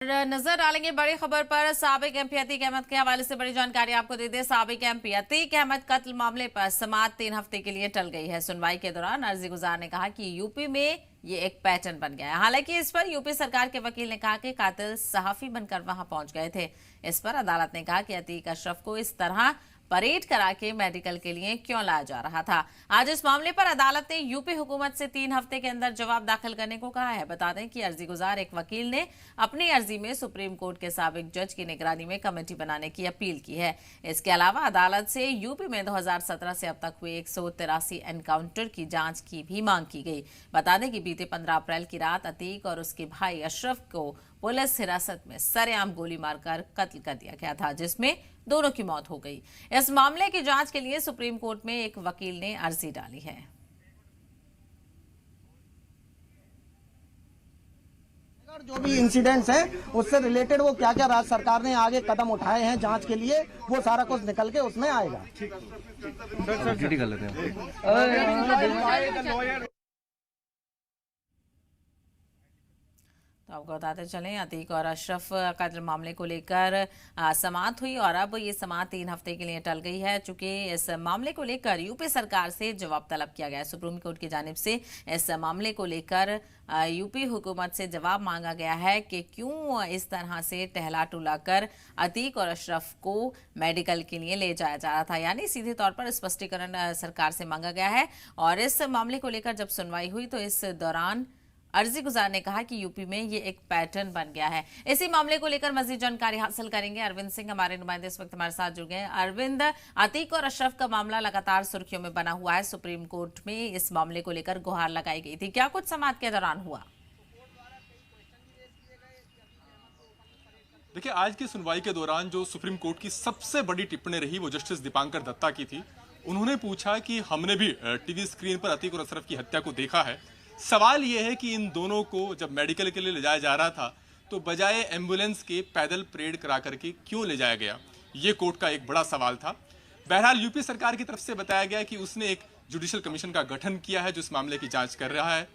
नजर डालेंगे बड़ी खबर पर। साबिक एमपी अतीक अहमद के हवाले से बड़ी जानकारी आपको दे दें। साबिक एमपी अतीक अहमद कत्ल मामले पर समाअत 3 हफ्ते के लिए टल गई है। सुनवाई के दौरान अर्जी गुजार ने कहा कि यूपी में ये एक पैटर्न बन गया है। हालांकि इस पर यूपी सरकार के वकील ने कहा कि कातिल सहाफी बनकर वहां पहुंच गए थे। इस पर अदालत ने कहा कि अतीक अशरफ को इस तरह परेड करा के मेडिकल के लिए क्यों लाया जा रहा था। आज इस मामले पर अदालत ने यूपी हुकूमत से 3 हफ्ते के अंदर जवाब दाखिल करने को कहा है। बता दें कि अर्जी गुजार एक वकील ने अपनी अर्जी में सुप्रीम कोर्ट के साबिक जज की निगरानी में कमेटी बनाने की अपील की है। इसके अलावा अदालत से यूपी में 2017 से अब तक हुए 183 एनकाउंटर की जांच की भी मांग की गई। बता दें कि बीते 15 अप्रैल की रात अतीक और उसके भाई अशरफ को पुलिस हिरासत में सरेआम गोली मारकर कत्ल कर दिया गया था, जिसमें दोनों की मौत हो गई। इस मामले की जांच के लिए सुप्रीम कोर्ट में एक वकील ने अर्जी डाली है। जो भी इंसिडेंट्स है उससे रिलेटेड वो क्या क्या राज्य सरकार ने आगे कदम उठाए हैं जांच के लिए, वो सारा कुछ निकल के उसमें आएगा। तो आपको बताते चलें, अतीक और अशरफ कत्ल मामले को लेकर समाअत हुई और अब ये समाअत 3 हफ्ते के लिए टल गई है। चूंकि इस मामले को लेकर यूपी सरकार से जवाब तलब किया गया है। सुप्रीम कोर्ट की जानिब से इस मामले को लेकर यूपी हुकूमत से जवाब मांगा गया है कि क्यों इस तरह से टहला टुला कर अतीक और अशरफ को मेडिकल के लिए ले जाया जा रहा था। यानी सीधे तौर पर स्पष्टीकरण सरकार से मांगा गया है। और इस मामले को लेकर जब सुनवाई हुई तो इस दौरान अर्जी गुजार ने कहा कि यूपी में ये एक पैटर्न बन गया है। इसी मामले को लेकर मजीद जानकारी हासिल करेंगे। अरविंद सिंह हमारे नुमाइंदे इस वक्त हमारे साथ जुड़ गए हैं। अरविंद, अतीक और अशरफ का मामला लगातार सुर्खियों में बना हुआ है। सुप्रीम कोर्ट में इस मामले को लेकर गुहार लगाई गई थी, क्या कुछ समाअत के दौरान हुआ? देखिए, आज की सुनवाई के दौरान जो सुप्रीम कोर्ट की सबसे बड़ी टिप्पणी रही वो जस्टिस दीपांकर दत्ता की थी। उन्होंने पूछा कि हमने भी टीवी स्क्रीन पर अतीक और अशरफ की हत्या को देखा है। सवाल यह है कि इन दोनों को जब मेडिकल के लिए ले जाया जा रहा था तो बजाय एम्बुलेंस के पैदल परेड करा करके क्यों ले जाया गया, ये कोर्ट का एक बड़ा सवाल था। बहरहाल यूपी सरकार की तरफ से बताया गया कि उसने एक जुडिशियल कमीशन का गठन किया है जो इस मामले की जांच कर रहा है।